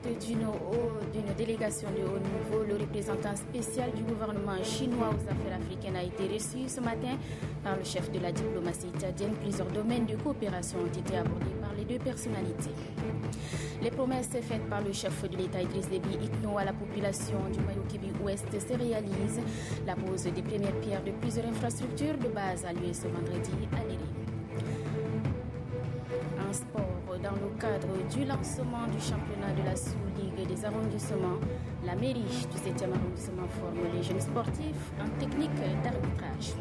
d'une délégation de haut niveau, le représentant spécial du gouvernement chinois aux affaires africaines a été reçu ce matin par le chef de la diplomatie tchadienne. Plusieurs domaines de coopération ont été abordés par les deux personnalités. Les promesses faites par le chef de l'État Idriss Déby Itno à la population du Mayo-Kivu Ouest se réalisent. La pose des premières pierres de plusieurs infrastructures de base a lieu ce vendredi à Léry. En sport, dans le cadre du lancement du championnat de la sous-ligue des arrondissements, la mairie du 7e arrondissement forme les jeunes sportifs en technique d'arbitrage.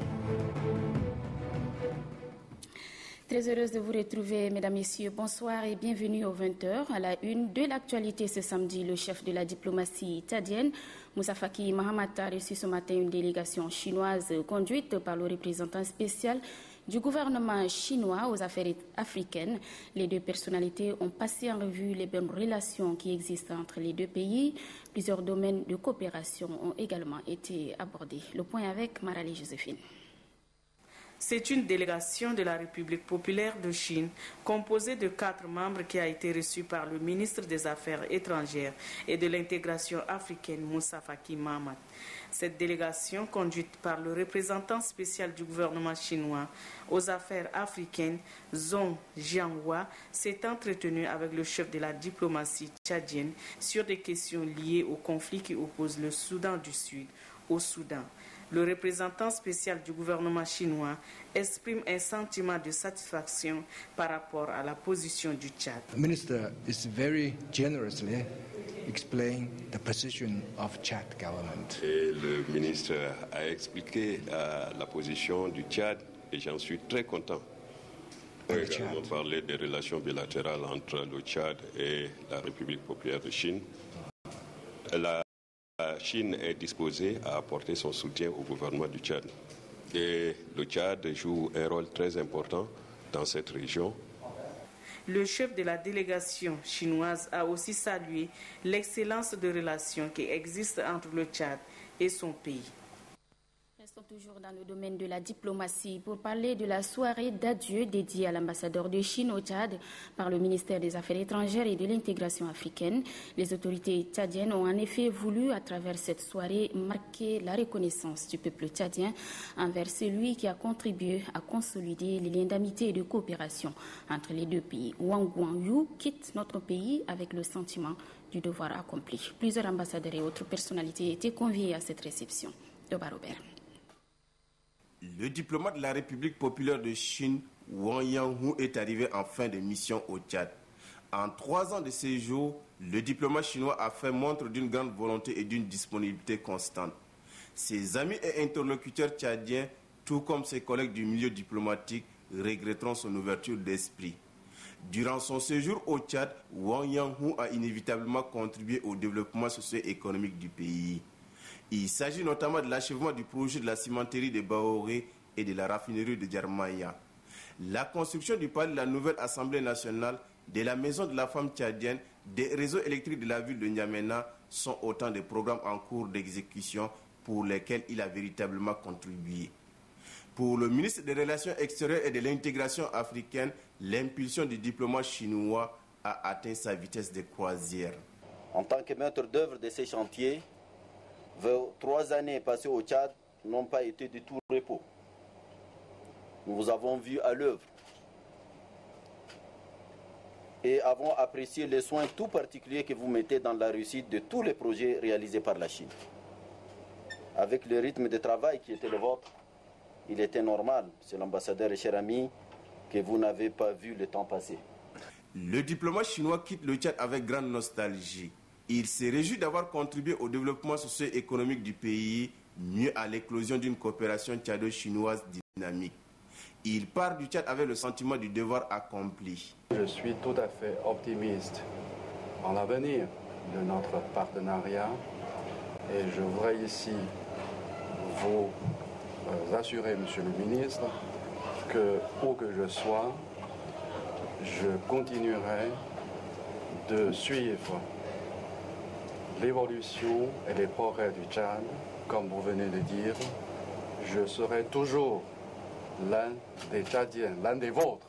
Très heureuse de vous retrouver, mesdames, messieurs. Bonsoir et bienvenue aux 20h. À la une de l'actualité ce samedi, le chef de la diplomatie tchadienne, Moussa Faki Mahamat, a reçu ce matin une délégation chinoise conduite par le représentant spécial du gouvernement chinois aux affaires africaines. Les deux personnalités ont passé en revue les bonnes relations qui existent entre les deux pays. Plusieurs domaines de coopération ont également été abordés. Le point avec Marali Joséphine. C'est une délégation de la République populaire de Chine, composée de 4 membres, qui a été reçue par le ministre des Affaires étrangères et de l'intégration africaine, Moussa Faki Mahamat. Cette délégation, conduite par le représentant spécial du gouvernement chinois aux affaires africaines, Zhong Jianhua, s'est entretenue avec le chef de la diplomatie tchadienne sur des questions liées au conflit qui oppose le Soudan du Sud au Soudan. Le représentant spécial du gouvernement chinois exprime un sentiment de satisfaction par rapport à la position du Tchad. The minister is very generously explained the position of Chad government. Et le ministre a expliqué la position du Tchad et j'en suis très content. On a également parlé des relations bilatérales entre le Tchad et la République populaire de Chine. La Chine est disposée à apporter son soutien au gouvernement du Tchad. Et le Tchad joue un rôle très important dans cette région. Le chef de la délégation chinoise a aussi salué l'excellence de relations qui existent entre le Tchad et son pays. Restons toujours dans le domaine de la diplomatie pour parler de la soirée d'adieu dédiée à l'ambassadeur de Chine au Tchad par le ministère des Affaires étrangères et de l'intégration africaine. Les autorités tchadiennes ont en effet voulu, à travers cette soirée, marquer la reconnaissance du peuple tchadien envers celui qui a contribué à consolider les liens d'amitié et de coopération entre les deux pays. Wang Guangyu quitte notre pays avec le sentiment du devoir accompli. Plusieurs ambassadeurs et autres personnalités étaient conviés à cette réception. Doba Robert. Le diplomate de la République populaire de Chine, Wang Yanghu, est arrivé en fin de mission au Tchad. En 3 ans de séjour, le diplomate chinois a fait montre d'une grande volonté et d'une disponibilité constante. Ses amis et interlocuteurs tchadiens, tout comme ses collègues du milieu diplomatique, regretteront son ouverture d'esprit. Durant son séjour au Tchad, Wang Yanghu a inévitablement contribué au développement socio-économique du pays. Il s'agit notamment de l'achèvement du projet de la cimenterie de Baoré et de la raffinerie de Djarmaya. La construction du palais de la nouvelle Assemblée nationale, de la maison de la femme tchadienne, des réseaux électriques de la ville de N'Djamena sont autant de programmes en cours d'exécution pour lesquels il a véritablement contribué. Pour le ministre des Relations extérieures et de l'intégration africaine, l'impulsion du diplomate chinois a atteint sa vitesse de croisière. En tant que maître d'œuvre de ces chantiers, 3 années passées au Tchad n'ont pas été de tout repos. Nous vous avons vu à l'œuvre et avons apprécié les soins tout particuliers que vous mettez dans la réussite de tous les projets réalisés par la Chine. Avec le rythme de travail qui était le vôtre, il était normal, c'est l'ambassadeur et cher ami, que vous n'avez pas vu le temps passer. Le diplomate chinois quitte le Tchad avec grande nostalgie. Il s'est réjoui d'avoir contribué au développement socio-économique du pays, mieux à l'éclosion d'une coopération tchado-chinoise dynamique. Il part du Tchad avec le sentiment du devoir accompli. Je suis tout à fait optimiste en l'avenir de notre partenariat et je voudrais ici vous assurer, Monsieur le ministre, que où que je sois, je continuerai de suivre l'évolution et les progrès du Tchad. Comme vous venez de dire, je serai toujours l'un des Tchadiens, l'un des vôtres.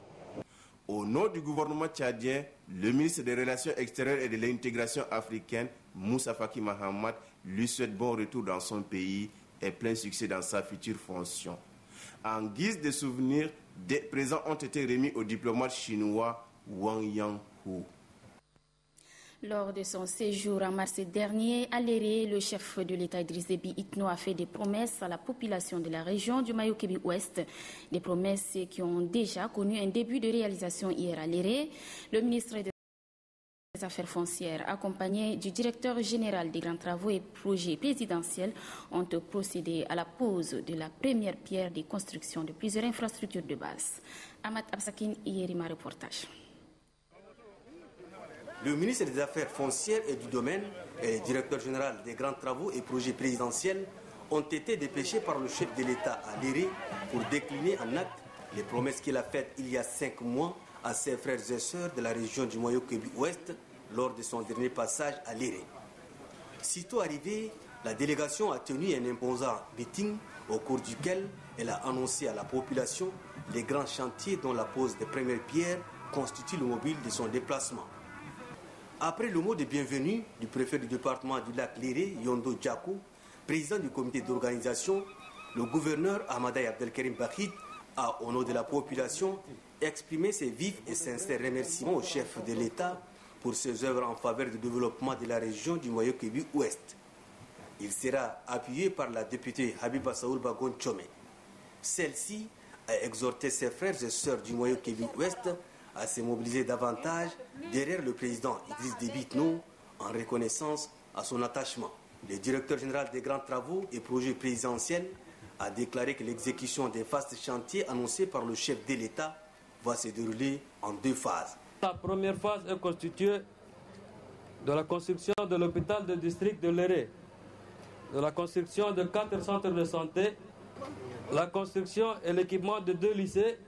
Au nom du gouvernement tchadien, le ministre des Relations extérieures et de l'intégration africaine, Moussa Faki Mahamat, lui souhaite bon retour dans son pays et plein succès dans sa future fonction. En guise de souvenir, des présents ont été remis au diplomate chinois Wang Yanghu. Lors de son séjour en mars dernier à Léré, le chef de l'État Idriss Déby Itno a fait des promesses à la population de la région du Mayo-Kébi-Ouest. Des promesses qui ont déjà connu un début de réalisation hier à Léré. Le ministre des Affaires foncières, accompagné du directeur général des grands travaux et projets présidentiels, ont procédé à la pose de la première pierre des constructions de plusieurs infrastructures de base. Ahmad Absakin, Yerima, reportage. Le ministre des Affaires foncières et du domaine et le directeur général des grands travaux et projets présidentiels ont été dépêchés par le chef de l'État à Léré pour décliner en acte les promesses qu'il a faites il y a 5 mois à ses frères et sœurs de la région du Mayo-Kébi-Ouest lors de son dernier passage à Léré. Sitôt arrivée, la délégation a tenu un imposant meeting au cours duquel elle a annoncé à la population les grands chantiers dont la pose des premières pierres constitue le mobile de son déplacement. Après le mot de bienvenue du préfet du département du lac Léré, Yondo Djakou, président du comité d'organisation, le gouverneur Ahmadaï Abdelkarim Bakhit a, au nom de la population, exprimé ses vifs et sincères remerciements au chef de l'État pour ses œuvres en faveur du développement de la région du Mayo-Kébi-Ouest. Il sera appuyé par la députée Habiba Saoul Bagon Tchomé. Celle-ci a exhorté ses frères et sœurs du Mayo-Kébi-Ouest à se mobiliser davantage derrière le président Idriss Déby Itno en reconnaissance à son attachement. Le directeur général des grands travaux et projets présidentiels a déclaré que l'exécution des vastes chantiers annoncés par le chef de l'État va se dérouler en 2 phases. La première phase est constituée de la construction de l'hôpital de district de Léré, de la construction de 4 centres de santé, la construction et l'équipement de 2 lycées,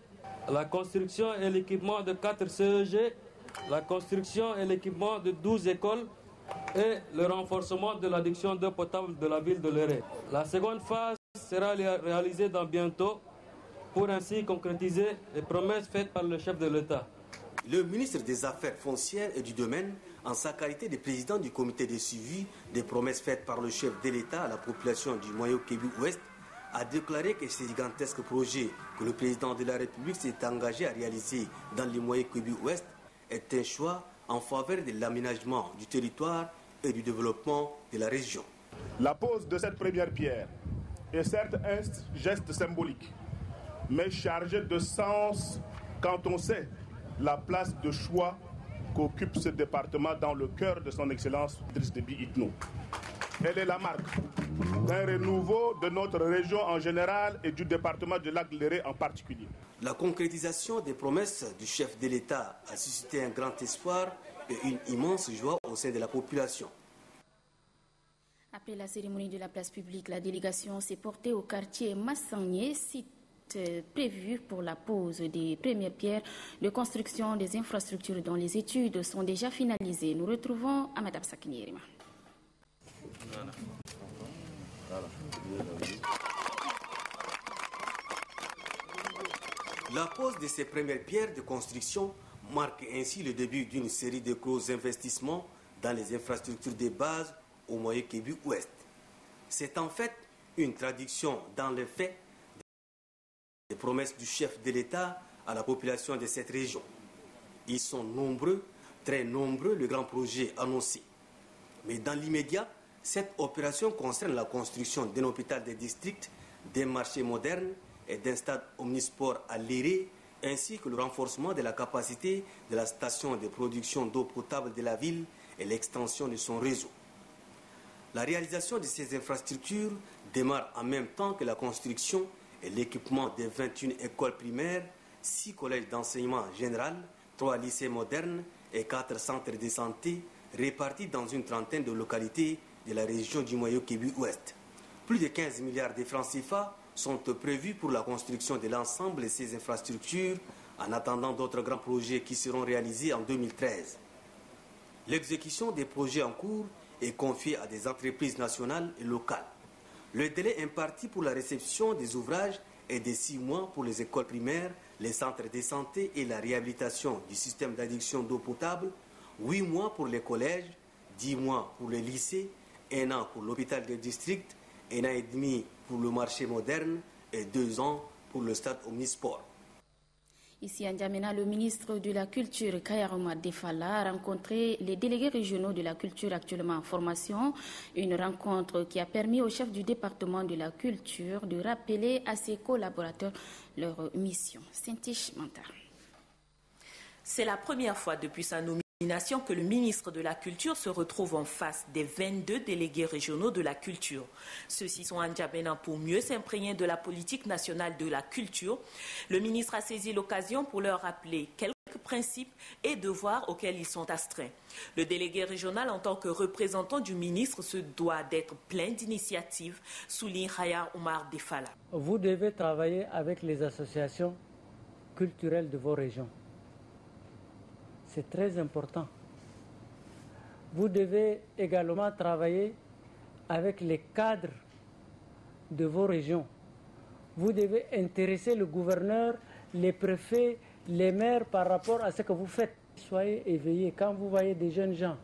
la construction et l'équipement de 4 CEG, la construction et l'équipement de 12 écoles et le renforcement de l'adduction d'eau potable de la ville de Léré. La seconde phase sera réalisée dans bientôt pour ainsi concrétiser les promesses faites par le chef de l'État. Le ministre des Affaires foncières et du domaine, en sa qualité de président du comité de suivi des promesses faites par le chef de l'État à la population du Mayo-Kébi-Ouest, a déclaré que ces gigantesques projets que le président de la République s'est engagé à réaliser dans le Mayo-Kébi-Ouest est un choix en faveur de l'aménagement du territoire et du développement de la région. La pose de cette première pierre est certes un geste symbolique, mais chargé de sens quand on sait la place de choix qu'occupe ce département dans le cœur de son Excellence Idriss Déby Itno. Elle est la marque d'un renouveau de notre région en général et du département de lac Léré en particulier. La concrétisation des promesses du chef de l'État a suscité un grand espoir et une immense joie au sein de la population. Après la cérémonie de la place publique, la délégation s'est portée au quartier Massagné, site prévu pour la pose des premières pierres de construction des infrastructures dont les études sont déjà finalisées. Nous retrouvons Ahmed Absakin Yerima. La pose de ces premières pierres de construction marque ainsi le début d'une série de gros investissements dans les infrastructures de base au Mayo-Kébi-Ouest. C'est en fait une traduction dans les faits des promesses du chef de l'État à la population de cette région. Ils sont nombreux, très nombreux, les grands projets annoncés. Mais dans l'immédiat, cette opération concerne la construction d'un hôpital de district, d'un marché moderne et d'un stade omnisport à Léré, ainsi que le renforcement de la capacité de la station de production d'eau potable de la ville et l'extension de son réseau. La réalisation de ces infrastructures démarre en même temps que la construction et l'équipement des 21 écoles primaires, 6 collèges d'enseignement général, 3 lycées modernes et 4 centres de santé répartis dans une trentaine de localités de la région du Mayo-Kébi-Ouest. Plus de 15 milliards de francs CFA sont prévus pour la construction de l'ensemble de ces infrastructures en attendant d'autres grands projets qui seront réalisés en 2013. L'exécution des projets en cours est confiée à des entreprises nationales et locales. Le délai imparti pour la réception des ouvrages et de 6 mois pour les écoles primaires, les centres de santé et la réhabilitation du système d'adduction d'eau potable, 8 mois pour les collèges, 10 mois pour les lycées, 1 an pour l'hôpital de district, 1 an et demi pour le marché moderne et 2 ans pour le stade omnisport. Ici à N'Djamena, le ministre de la Culture, Kaya Omar Defala, a rencontré les délégués régionaux de la culture actuellement en formation. Une rencontre qui a permis au chef du département de la culture de rappeler à ses collaborateurs leur mission. Saint-Tiche Mantar. C'est la première fois depuis sa nomination que le ministre de la Culture se retrouve en face des 22 délégués régionaux de la culture. Ceux-ci sont à N'Djamena pour mieux s'imprégner de la politique nationale de la culture. Le ministre a saisi l'occasion pour leur rappeler quelques principes et devoirs auxquels ils sont astreints. Le délégué régional, en tant que représentant du ministre, se doit d'être plein d'initiatives, souligne Kaya Omar Defala. Vous devez travailler avec les associations culturelles de vos régions. C'est très important. Vous devez également travailler avec les cadres de vos régions. Vous devez intéresser le gouverneur, les préfets, les maires par rapport à ce que vous faites. Soyez éveillés. Quand vous voyez des jeunes gens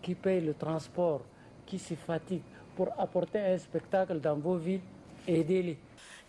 qui payent le transport, qui se fatiguent pour apporter un spectacle dans vos villes, aidez-les.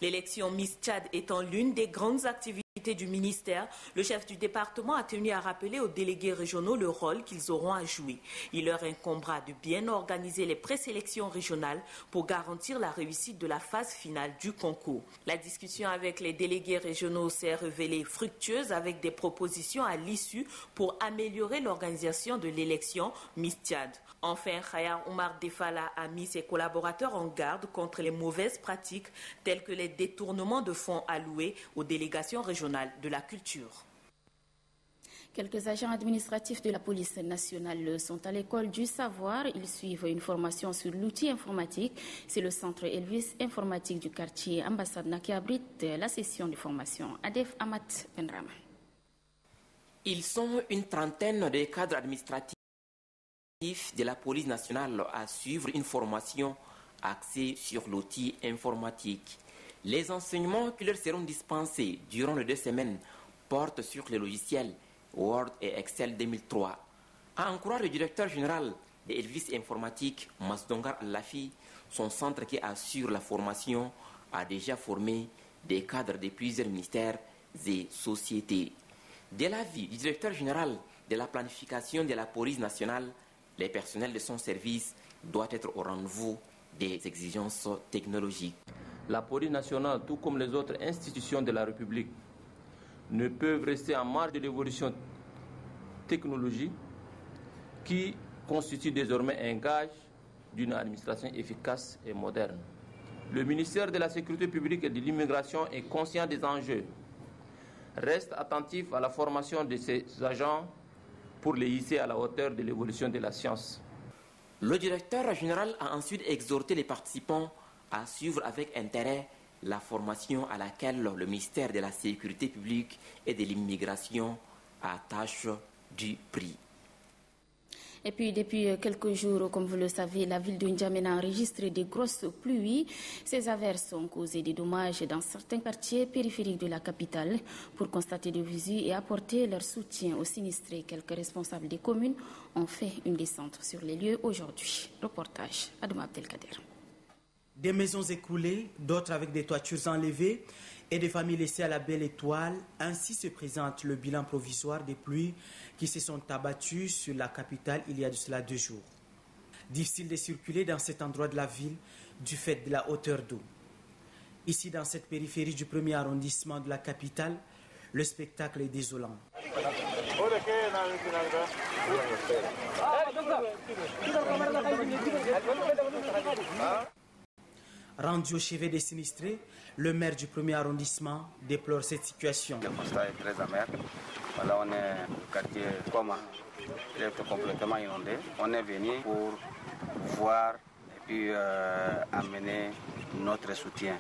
L'élection Miss Tchad étant l'une des grandes activités du ministère, le chef du département a tenu à rappeler aux délégués régionaux le rôle qu'ils auront à jouer. Il leur incombera de bien organiser les présélections régionales pour garantir la réussite de la phase finale du concours. La discussion avec les délégués régionaux s'est révélée fructueuse avec des propositions à l'issue pour améliorer l'organisation de l'élection Miss Tchad. Enfin, Kaya Omar Defala a mis ses collaborateurs en garde contre les mauvaises pratiques telles que les détournements de fonds alloués aux délégations régionales de la culture. Quelques agents administratifs de la police nationale sont à l'école du savoir. Ils suivent une formation sur l'outil informatique. C'est le centre Elvis informatique du quartier Ambassadna qui abrite la session de formation. Adef Amat Benrama. Ils sont une trentaine de cadres administratifs de la police nationale à suivre une formation axée sur l'outil informatique. Les enseignements qui leur seront dispensés durant les 2 semaines portent sur les logiciels Word et Excel 2003. À en croire le directeur général de Elvis Informatique, Masdongar Lafi, son centre qui assure la formation a déjà formé des cadres de plusieurs ministères et sociétés. De l'avis du directeur général de la planification de la police nationale, les personnels de son service doivent être au rendez-vous des exigences technologiques. La police nationale, tout comme les autres institutions de la République, ne peuvent rester en marge de l'évolution technologique qui constitue désormais un gage d'une administration efficace et moderne. Le ministère de la Sécurité publique et de l'immigration est conscient des enjeux, reste attentif à la formation de ses agents pour les hisser à la hauteur de l'évolution de la science. Le directeur général a ensuite exhorté les participants à suivre avec intérêt la formation à laquelle le ministère de la Sécurité publique et de l'immigration attache du prix. Et puis, depuis quelques jours, comme vous le savez, la ville de N'Djamena a enregistré de grosses pluies. Ces averses ont causé des dommages dans certains quartiers périphériques de la capitale. Pour constater de visu et apporter leur soutien aux sinistrés, quelques responsables des communes ont fait une descente sur les lieux aujourd'hui. Reportage, Adouma Abdelkader. Des maisons écroulées, d'autres avec des toitures enlevées et des familles laissées à la belle étoile. Ainsi se présente le bilan provisoire des pluies qui se sont abattues sur la capitale il y a de cela 2 jours. Difficile de circuler dans cet endroit de la ville du fait de la hauteur d'eau. Ici, dans cette périphérie du 1er arrondissement de la capitale, le spectacle est désolant. Rendu au chevet des sinistrés, le maire du 1er arrondissement déplore cette situation. Le constat est très amer. Voilà, on est au quartier Koma, il est complètement inondé. On est venu pour voir et puis amener notre soutien.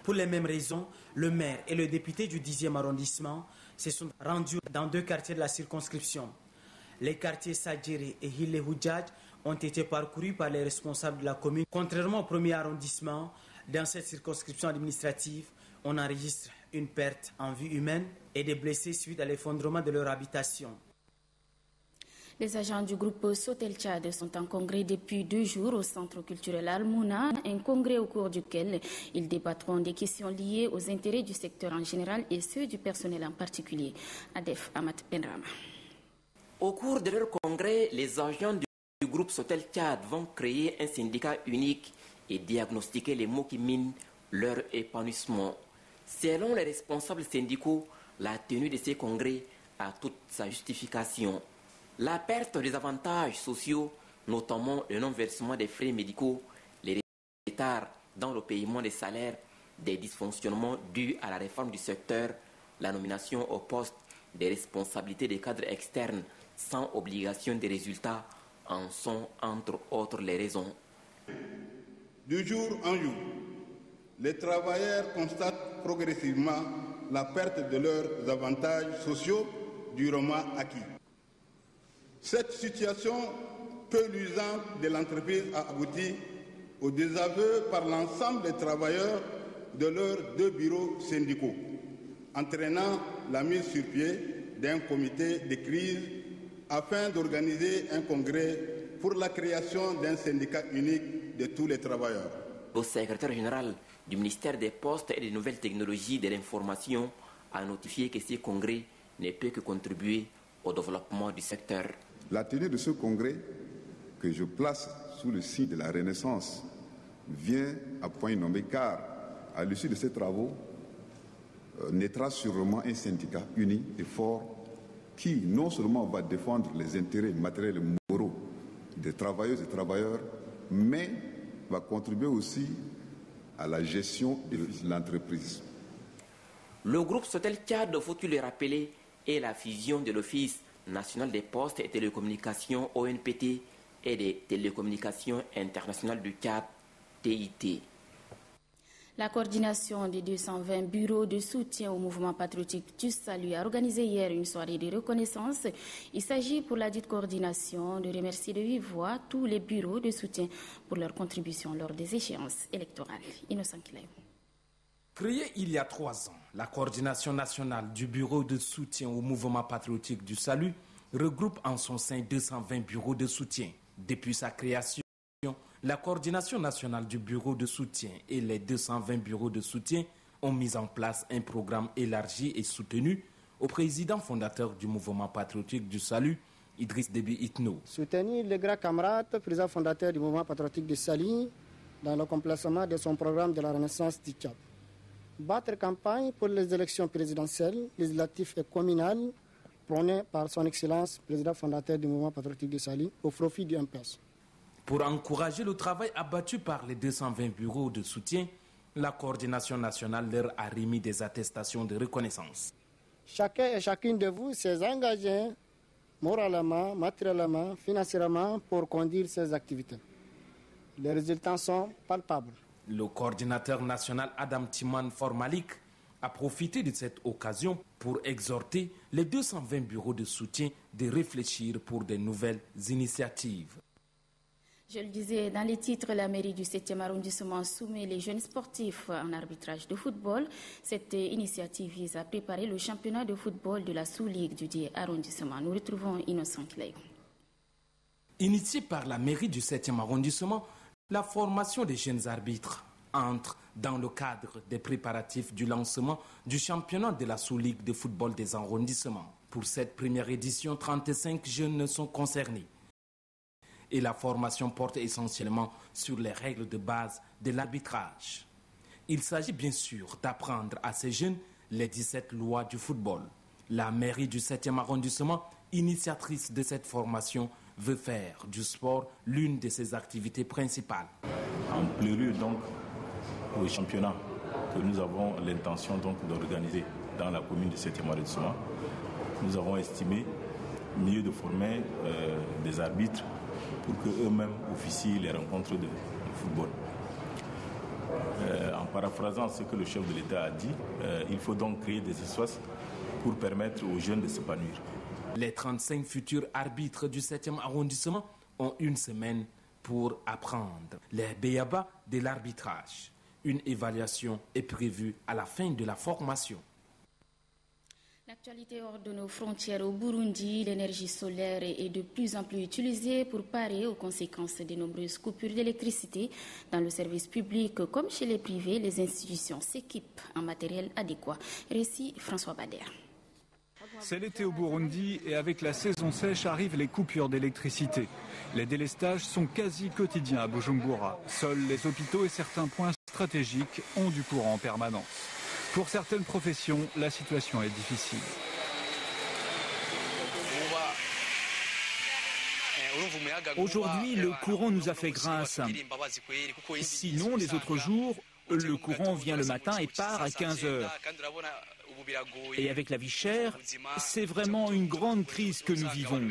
Pour les mêmes raisons, le maire et le député du 10e arrondissement se sont rendus dans 2 quartiers de la circonscription. Les quartiers Sadjiri et Hille Houdjadj ont été parcourus par les responsables de la commune. Contrairement au 1er arrondissement, dans cette circonscription administrative, On enregistre une perte en vie humaine et des blessés suite à l'effondrement de leur habitation. Les agents du groupe Sotel Tchad sont en congrès depuis 2 jours au centre culturel Al-Mouna, un congrès au cours duquel ils débattront des questions liées aux intérêts du secteur en général et ceux du personnel en particulier. Adef Amat Benrama. Au cours de leur congrès, les agents du groupe Sotel Tchad vont créer un syndicat unique et diagnostiquer les maux qui minent leur épanouissement. Selon les responsables syndicaux, la tenue de ces congrès a toute sa justification. La perte des avantages sociaux, notamment le non-versement des frais médicaux, les retards dans le paiement des salaires, des dysfonctionnements dus à la réforme du secteur, la nomination au poste des responsabilités des cadres externes sans obligation de résultats en sont entre autres les raisons. De jour en jour, les travailleurs constatent progressivement la perte de leurs avantages sociaux durement acquis. Cette situation peu luisante de l'entreprise a abouti au désaveu par l'ensemble des travailleurs de leurs 2 bureaux syndicaux, entraînant la mise sur pied d'un comité de crise afin d'organiser un congrès pour la création d'un syndicat unique de tous les travailleurs. Le secrétaire général du ministère des Postes et des Nouvelles Technologies de l'Information a notifié que ce congrès ne peut que contribuer au développement du secteur. La tenue de ce congrès, que je place sous le signe de la Renaissance, vient à point nommé car, à l'issue de ces travaux, naîtra sûrement un syndicat uni et fort qui non seulement va défendre les intérêts matériels et moraux des travailleuses et travailleurs, mais va contribuer aussi à la gestion de l'entreprise. Le groupe Sotel Tchad, faut-il le rappeler, est la fusion de l'Office national des postes et télécommunications ONPT et des télécommunications internationales du Tchad, TIT. La coordination des 220 bureaux de soutien au mouvement patriotique du Salut a organisé hier une soirée de reconnaissance. Il s'agit pour la dite coordination de remercier de vive voix tous les bureaux de soutien pour leur contribution lors des échéances électorales. Innocent Kilaï. Créée il y a 3 ans, la coordination nationale du bureau de soutien au mouvement patriotique du Salut regroupe en son sein 220 bureaux de soutien. Depuis sa création, la coordination nationale du bureau de soutien et les 220 bureaux de soutien ont mis en place un programme élargi et soutenu au président fondateur du mouvement patriotique du Salut, Idriss Déby Itno. Soutenir le grand camarade, président fondateur du mouvement patriotique du Salut, dans l'accomplissement de son programme de la Renaissance du Tchad. Battre campagne pour les élections présidentielles, législatives et communales prônées par son Excellence, président fondateur du mouvement patriotique du Salut, au profit du MPS. Pour encourager le travail abattu par les 220 bureaux de soutien, la coordination nationale leur a remis des attestations de reconnaissance. Chacun et chacune de vous s'est engagé moralement, matériellement, financièrement pour conduire ces activités. Les résultats sont palpables. Le coordinateur national Adam Timan Formalik a profité de cette occasion pour exhorter les 220 bureaux de soutien de réfléchir pour de nouvelles initiatives. Je le disais dans les titres, la mairie du 7e arrondissement soumet les jeunes sportifs en arbitrage de football. Cette initiative vise à préparer le championnat de football de la sous-ligue du 10e arrondissement. Nous retrouvons Innocent Clay. Initiée par la mairie du 7e arrondissement, la formation des jeunes arbitres entre dans le cadre des préparatifs du lancement du championnat de la sous-ligue de football des arrondissements. Pour cette première édition, 35 jeunes sont concernés. Et la formation porte essentiellement sur les règles de base de l'arbitrage. Il s'agit bien sûr d'apprendre à ces jeunes les 17 lois du football. La mairie du 7e arrondissement, initiatrice de cette formation, veut faire du sport l'une de ses activités principales. En prélude donc au championnat que nous avons l'intention donc d'organiser dans la commune du 7e arrondissement, nous avons estimé mieux de former des arbitres pour qu'eux-mêmes officient les rencontres de football. En paraphrasant ce que le chef de l'État a dit, il faut donc créer des espaces pour permettre aux jeunes de s'épanouir. Les 35 futurs arbitres du 7e arrondissement ont une semaine pour apprendre les béabas de l'arbitrage. Une évaluation est prévue à la fin de la formation. L'actualité hors de nos frontières au Burundi, l'énergie solaire est de plus en plus utilisée pour parer aux conséquences des nombreuses coupures d'électricité. Dans le service public comme chez les privés, les institutions s'équipent en matériel adéquat. Récit François Bader. C'est l'été au Burundi et avec la saison sèche arrivent les coupures d'électricité. Les délestages sont quasi quotidiens à Bujumbura. Seuls les hôpitaux et certains points stratégiques ont du courant en permanence. Pour certaines professions, la situation est difficile. Aujourd'hui, le courant nous a fait grâce. Sinon, les autres jours, le courant vient le matin et part à 15 heures. Et avec la vie chère, c'est vraiment une grande crise que nous vivons.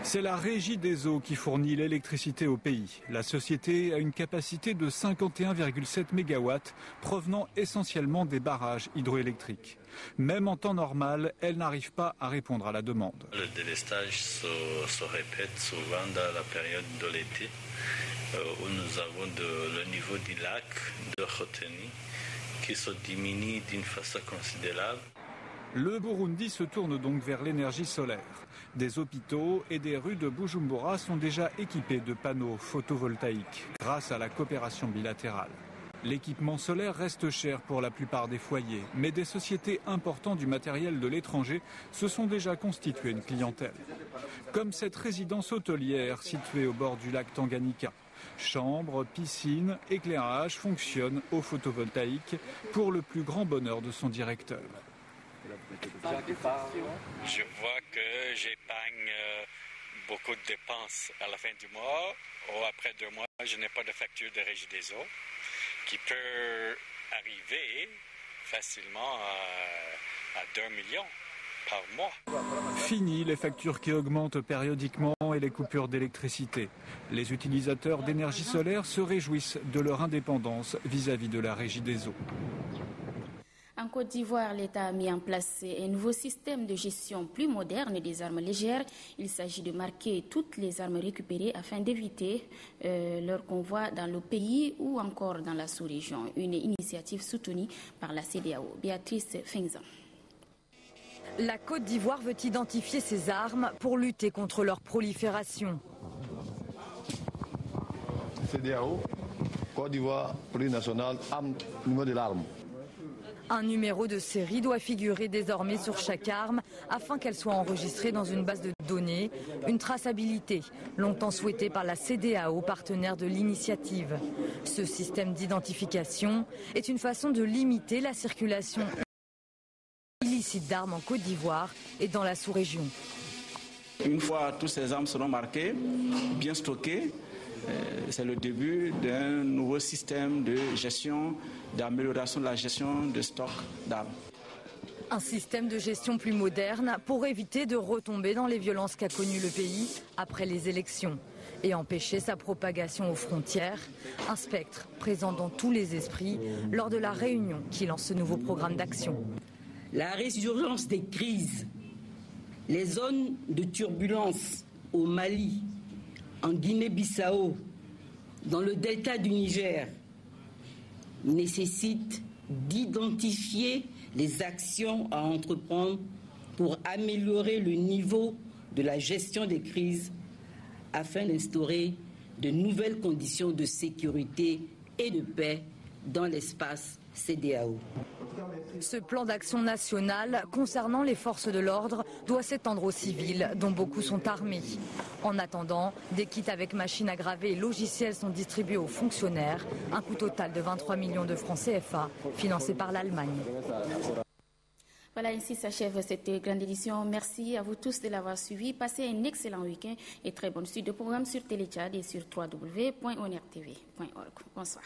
C'est la Régie des eaux qui fournit l'électricité au pays. La société a une capacité de 51,7 MW provenant essentiellement des barrages hydroélectriques. Même en temps normal, elle n'arrive pas à répondre à la demande. Le délestage se répète souvent dans la période de l'été où nous avons le niveau du lac de retenue qui se diminue d'une façon considérable. Le Burundi se tourne donc vers l'énergie solaire. Des hôpitaux et des rues de Bujumbura sont déjà équipés de panneaux photovoltaïques grâce à la coopération bilatérale. L'équipement solaire reste cher pour la plupart des foyers, mais des sociétés importantes du matériel de l'étranger se sont déjà constituées une clientèle. Comme cette résidence hôtelière située au bord du lac Tanganyika. Chambres, piscines, éclairage fonctionnent au photovoltaïque pour le plus grand bonheur de son directeur. Je vois que j'épargne beaucoup de dépenses à la fin du mois ou après 2 mois. Je n'ai pas de facture de régie des eaux qui peut arriver facilement à 2 millions par mois. Fini les factures qui augmentent périodiquement et les coupures d'électricité. Les utilisateurs d'énergie solaire se réjouissent de leur indépendance vis-à-vis de la Régie des eaux. En Côte d'Ivoire, l'État a mis en place un nouveau système de gestion plus moderne des armes légères. Il s'agit de marquer toutes les armes récupérées afin d'éviter leur convoi dans le pays ou encore dans la sous-région. Une initiative soutenue par la CEDEAO. Béatrice Fengzan. La Côte d'Ivoire veut identifier ces armes pour lutter contre leur prolifération. CEDEAO, Côte d'Ivoire, police nationale, arme, numéro de l'arme. Un numéro de série doit figurer désormais sur chaque arme afin qu'elle soit enregistrée dans une base de données, une traçabilité longtemps souhaitée par la CEDEAO, partenaire de l'initiative. Ce système d'identification est une façon de limiter la circulation illicite d'armes en Côte d'Ivoire et dans la sous-région. Une fois toutes ces armes seront marquées, bien stockées, c'est le début d'un nouveau système de gestion, d'amélioration de la gestion de stock d'armes. Un système de gestion plus moderne pour éviter de retomber dans les violences qu'a connues le pays après les élections et empêcher sa propagation aux frontières, un spectre présent dans tous les esprits lors de la réunion qui lance ce nouveau programme d'action. La résurgence des crises, les zones de turbulence au Mali, en Guinée-Bissau, dans le delta du Niger, nécessite d'identifier les actions à entreprendre pour améliorer le niveau de la gestion des crises afin d'instaurer de nouvelles conditions de sécurité et de paix dans l'espace CEDEAO. Ce plan d'action national concernant les forces de l'ordre doit s'étendre aux civils, dont beaucoup sont armés. En attendant, des kits avec machines à graver et logiciels sont distribués aux fonctionnaires. Un coût total de 23 millions de francs CFA, financé par l'Allemagne. Voilà, ainsi s'achève cette grande édition. Merci à vous tous de l'avoir suivi. Passez un excellent week-end et très bonne suite de programmes sur Télétchad et sur www.onertv.org. Bonsoir.